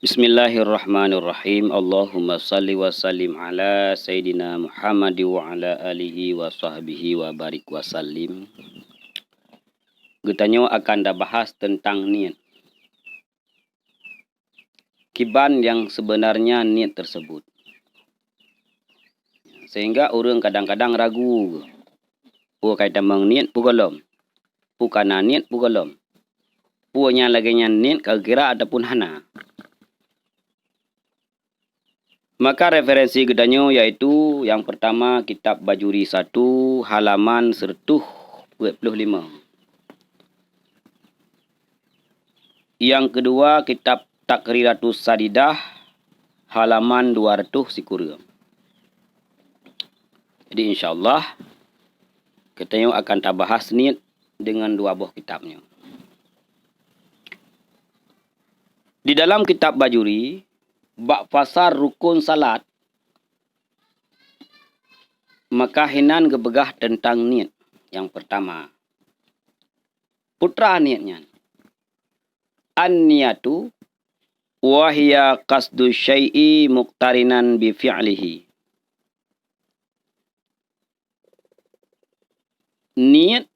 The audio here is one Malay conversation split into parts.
Bismillahirrahmanirrahim. Allahumma salli wa sallim ala Sayyidina Muhammad wa ala alihi wa sahbihi wa barik wa sallim. Getanyo akan dah bahas tentang niat. Kiban yang sebenarnya niat tersebut. Sehingga orang kadang-kadang ragu. Kaitan meng niat pugalom. Kana niat pugalom. Punya lagi niat kira ataupun hana. Maka referensi gedanyo yaitu yang pertama kitab Bajuri 1 halaman 125. Yang kedua kitab Takriratus Sadidah halaman 200 sikura. Jadi insyaallah gedanyo akan bahas niat dengan dua buah kitabnya. Di dalam kitab Bajuri bab fasar rukun salat, maka hinan gebegah tentang niat. Yang pertama, putra niatnya. An-niyatu wahya qasdu syai'i muqtarinan bi fi'lihi. Niat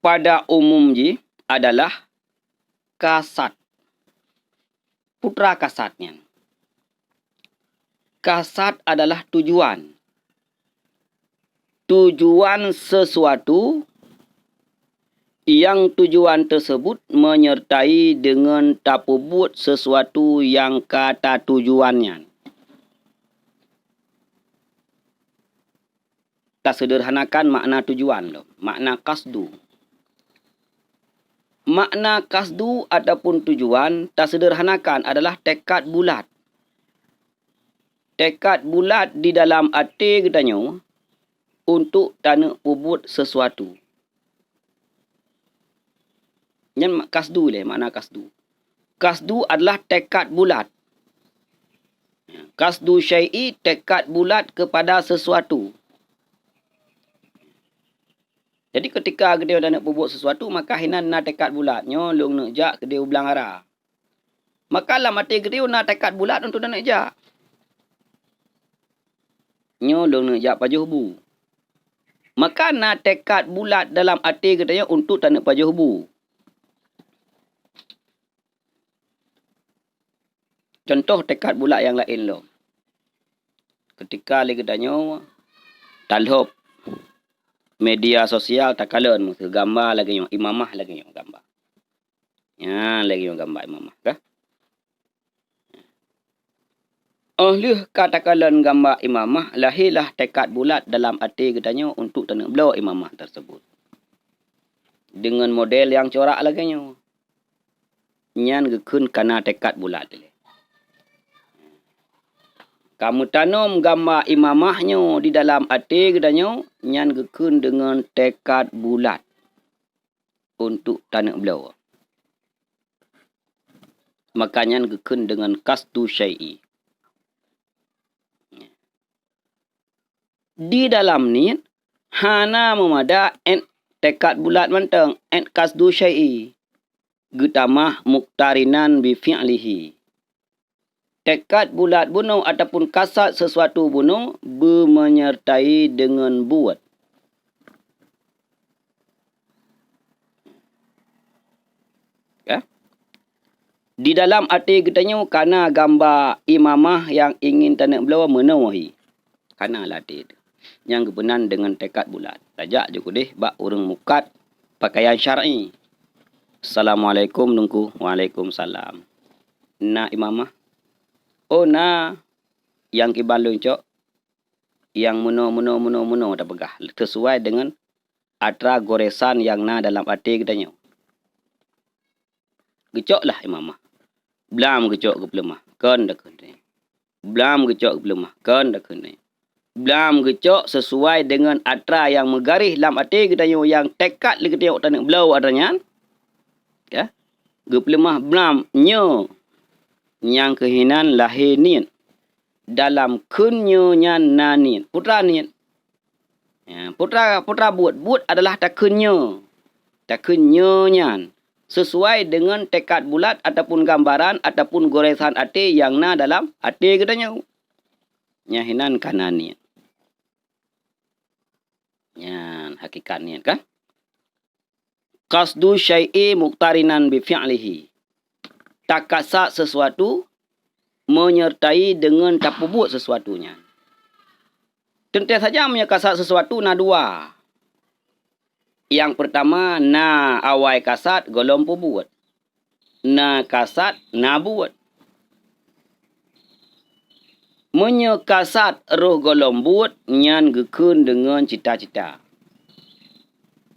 pada umumnya adalah kasat. Putra kasatnya. Kasat adalah tujuan. Tujuan sesuatu yang tujuan tersebut menyertai dengan tapubut sesuatu yang kata tujuannya. Tak sederhanakan makna tujuan loh. Makna kasdu. Makna kasdu ataupun tujuan tak sederhanakan adalah tekad bulat. Tekad bulat di dalam hati katanya untuk tanah pubut sesuatu. Yang kasdu le, makna kasdu. Kasdu adalah tekad bulat. Kasdu syai'i tekad bulat kepada sesuatu. Jadi ketika dia dah nak buat sesuatu, maka hinan nak tekad bulatnya, long nak jak dia ulang arah. Maka lah mati dia nak tekad bulat untuk nak jak. Nyo long nak jak pajuh bu. Maka nak tekad bulat dalam hati dia untuk tak nak pajuh bu. Contoh tekad bulat yang lain lo. Ketika lagi danyo talhop media sosial tak kalen gambar lagi yang imamah lagi yang gambar. Ya, lagi yang gambar imamah kah? Oleh katakan gambar imamah, lahirlah tekad bulat dalam hati katanya untuk tak nak blow imamah tersebut. Dengan model yang corak lagi nya. Nyan gekun kana tekad bulat dia. Kamu tanam gambar imamahnya di dalam hati katanya, nyan gekun dengan tekad bulat untuk tanah beliau. Makanya gekun dengan kasdu syai'i. Di dalam ni, hana memada tekad bulat manteng, kasdu syai'i. Getamah muktarinan bi fi'lihi. Tekad bulat bunuh ataupun kasat sesuatu bunuh menyertai dengan buat. Ya? Di dalam hati katanya karena gambar imamah yang ingin tanak belawa menawahi. Karena latih itu. Yang kebenaran dengan tekad bulat. Tajak je deh bak orang mukat pakaian syar'i. Assalamualaikum nungku. Waalaikumsalam. Na imamah. Oh na yang kibal luncok yang muno tak pegah sesuai dengan atra goresan yang na dalam hati katanya. Gecoklah imamah. Blam gecok ke pelemah. Kan dak kene. Blam gecok ke pelemah. Kan dak kene. Blam gecok sesuai dengan atra yang megaris dalam hati katanya yang tekad le katanya tak nak belau adanya. Ya. Ge pelemah blam nyo yang kehinan lahir niat dalam kunyonya nanit putra niat. Ya, putra buat adalah tak kunyo nyan sesuai dengan tekad bulat ataupun gambaran ataupun goresan hati yang na dalam hati katanya. Nyahinan kana niat. Yan hakikat niat kan? Qasdu syai'i muqtarinan bi fi'lihi. Takasa sesuatu menyertai dengan tapubut sesuatunya. Tentu saja menyekasat sesuatu na dua. Yang pertama, na awai kasat golom pubut. Na kasat na buat. Menyekasat roh golom buat nyan gekun dengan cita-cita.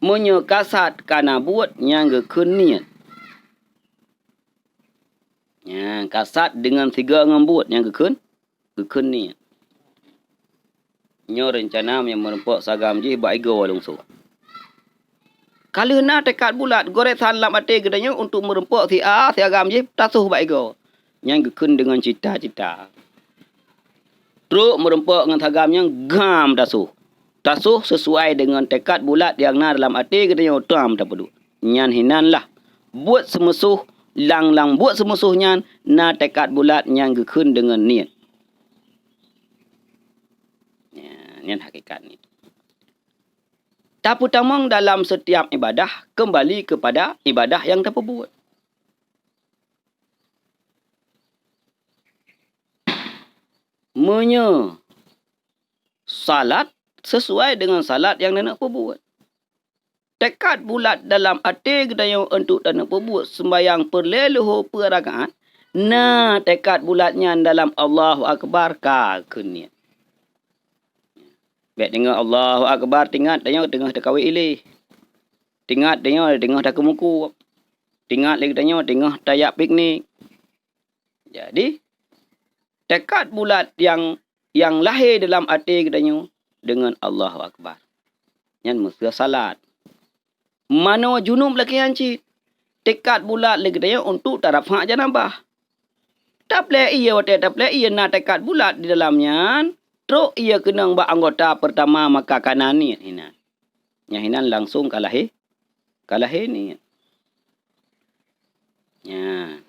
Menyekasat kana buat nyan gekun niat. Ya, kasat dengan tiga ngembut yang gekun niat. Nyo rencana yang merempak sagam je baigo lungsu. Kalau nak tekad bulat goresan lam hati gedanya untuk merempak si agam je tasuh baigo. Yang gekun dengan cita-cita. Teruk merempak dengan sagam yang gam tasuh. Tasuh sesuai dengan tekad bulat yang na dalam hati gedanya tam tak perlu. Nyan hinanlah buat semusuh lang buat semusuhnya na tekad bulat yang gekun dengan niat. Ya, niat hakikat ni. Tapu tamang dalam setiap ibadah kembali kepada ibadah yang terperbuat. Salat sesuai dengan salat yang nak perbuat. Tekad bulat dalam hati gedaya untuk dan perbuat sembahyang perleluhur perakaat. Nah, tekad bulatnya dalam Allahu Akbar keniat. Baik dengar Allahu Akbar tingat tengah terkawin ilih. Tingat tengah tak kemuku. Tingat lagi tengah tayak piknik. Jadi tekad bulat yang lahir dalam hati gedanya dengan Allahu Akbar. Yang mesti salat. Mano junub lagi hancit. Tekad bulat lagi dia untuk taraf hak janabah. Tak boleh ia nak tekad bulat di dalamnya. Terus ia kena buat anggota pertama maka kanan ni. Yang hinan langsung kalah ni. Ya.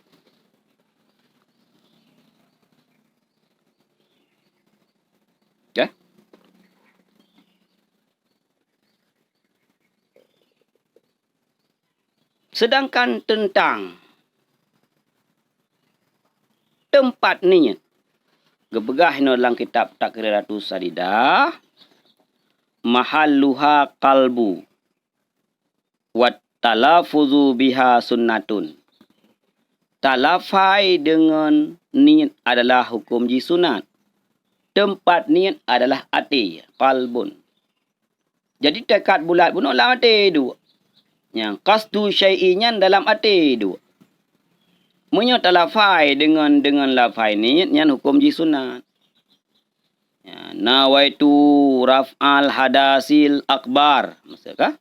Okay. Sedangkan tentang tempat niat. Gebegah dalam kitab Takriratus Sadidah. Mahalluha qalbu. Wat talafuzu biha sunnatun. Talafai dengan niat adalah hukum ji sunat. Tempat niat adalah hati. Qalbun. Jadi tekad bulat pun dalam hati dua. Yang qasdu syai'inya dalam hati dua. Munya talafai dengan lafai ni yang hukum ji sunat. Ya, nawaitu raf'al hadasil akbar. Maksudkah?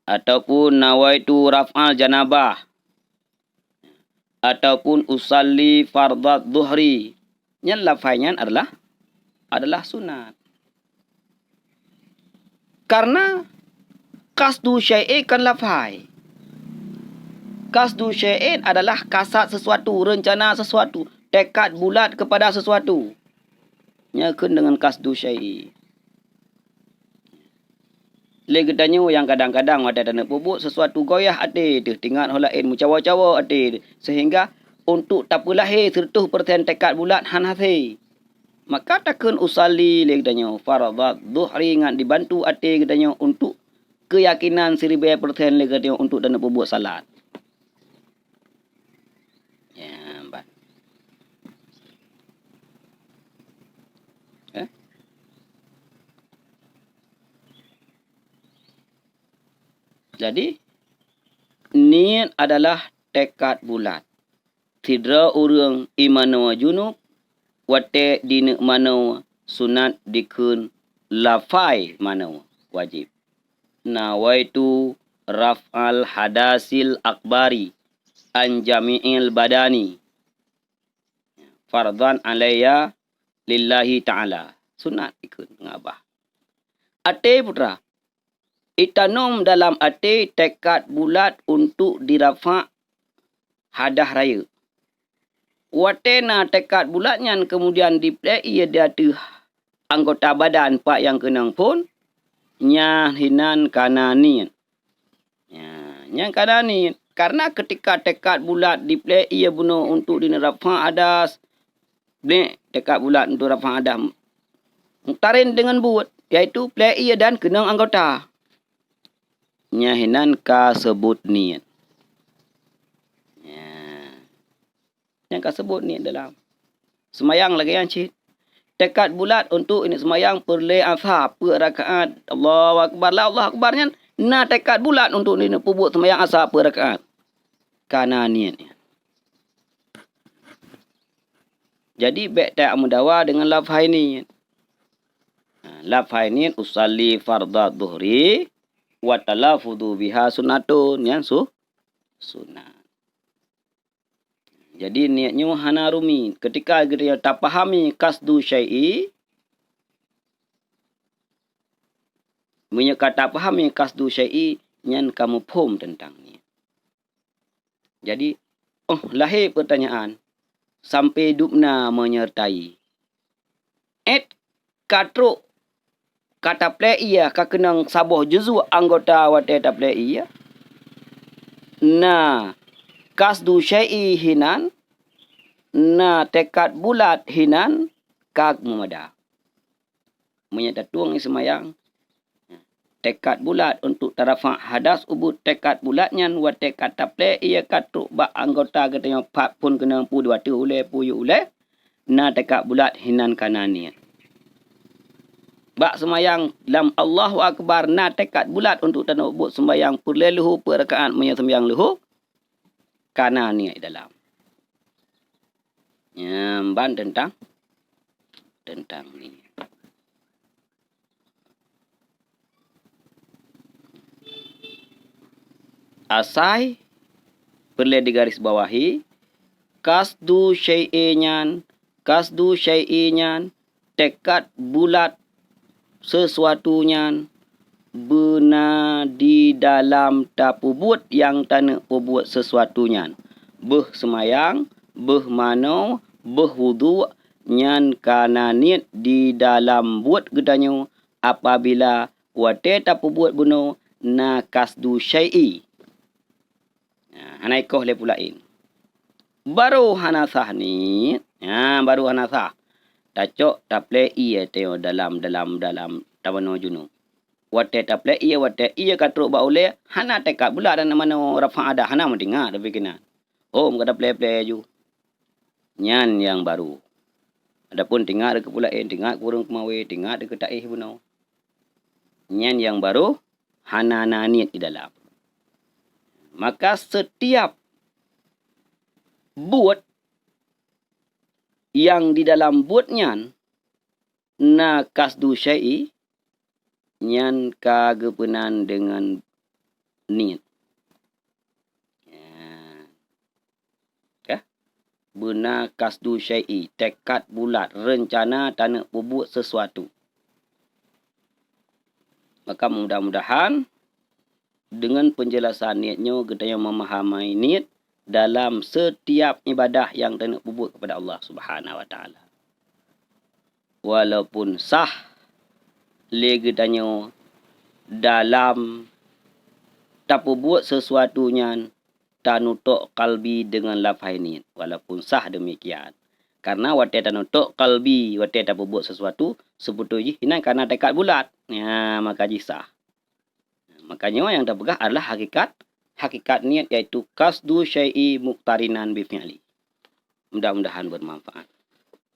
Ataupun nawaitu raf'al janabah. Ataupun usalli fardat dhuhri. Yang lafainya adalah sunat. Karena qasdu syai'in kan lafai. Qasdu syai'in adalah kasat sesuatu, rencana sesuatu, tekad bulat kepada sesuatu. Nyakun dengan qasdu syai'i. Legetanya yang kadang-kadang ada nak bubuk sesuatu goyah hati tu, tinggal holain mucawa-cawa hati sehingga untuk tak lahir 100% tekad bulat han hati. Maka takkan usali legetanya fardhat dhuhri ngan dibantu hati gedanya untuk keyakinan 1000% legetanya untuk dan nak bubuk salat. Jadi, niat adalah tekad bulat. Tidra urang imanawa junub, wate dina manawa sunat dikun lafai manawa wajib. Nawaitu raf'al hadasil akbari an jami'il badani. Fardhan alaiya lillahi ta'ala. Sunat dikun ngabah. Ate putra. Itanum dalam hati tekad bulat untuk dirafa hadah raya. Watena tekad bulatnya kemudian diplay ia dia ada anggota badan pak yang kenang pun nya hinan kanani. Yang kanani karena ketika tekad bulat diplay ia bunuh untuk dinerafa adas. Ni tekad bulat untuk rafa adas. Muktarin dengan buat iaitu play ia dan kenang anggota. Nyahinan kasebut niat. Yang kasebut niat dalam semayang lagi yang cik. Tekad bulat untuk ini semayang perle asar per rakaat. Allahu akbar la Allah akbarnya. Na tekad bulat untuk ini pubuk semayang asar per rakaat. Karena niatnya. Jadi baik tak mudawa dengan lafaz ini. Lafaz ini usalli fardhat dhuhri wa talafudu biha sunnatun yang sunnah. Jadi niatnya hana rumi. Ketika dia tak pahami kasdu syai'i. Menyeka tak pahami kasdu syai'i. Yang kamu faham tentang niat. Jadi, lahir pertanyaan. Sampai dupna menyertai. Katruk. Kata play iya. Kakenang sabuh juzu anggota wate tak play iya. Nah. Kasdu syai'i hinan. Na tekad bulat hinan. Kag memada. Menyatakan semayang. Tekad bulat untuk tarafa hadas ubud tekad bulatnya. Wa tekad taple ia katuk bak anggota katanya pat pun kena pu dua tu ule puyu ule. Na tekad bulat hinan kananian. Bak semayang lam Allahu akbar na tekad bulat untuk tanah ubud semayang perleluhu perkaan menyesembayang luhu. Karena niat dalam. Ban tentang ni. Asai perlu digaris bawahi kasdu syai'inyan tekad bulat sesuatunya benar di dalam tapubut yang tanah pubut sesuatunya. Beh semayang, beh mano, beh wudu, nyan kana niat di dalam buat gedanya apabila wate tapubut bunuh na kasdu syai'i. Hanaikoh le pulain. Baru hanasah ni, baru hanasah. Tacok taple iya teo dalam tabano junub. Wate taple iya wate iya katruk ba ule hana tekad bulat dan mana rafa ada hana mendengar tapi kena. Kata play ju. Nyan yang baru. Adapun tinggal ke pulain, tinggal kurung kemawe, tinggal ke taih buno. Nyan yang baru hana niat di dalam. Maka setiap buat yang di dalam buatnya na kasdu syai'i nyan kagepenan dengan niat. Bena kasdu syai'i, tekad bulat, rencana tanah pubut sesuatu. Maka mudah-mudahan dengan penjelasan niatnya kita yang memahami niat dalam setiap ibadah yang tanah pubut kepada Allah Subhanahu wa taala. Walaupun sah lagi tanya dalam tapubut sesuatunya tanutuk kalbi dengan lafaz niat. Walaupun sah demikian. Karena wate tanutuk kalbi, wate tapubut sesuatu sebetulnya ini karena tekad bulat. Maka sah. Makanya yang terpegah adalah hakikat niat yaitu kasdu syai'i muqtarinan bi fi'li. Mudah-mudahan bermanfaat.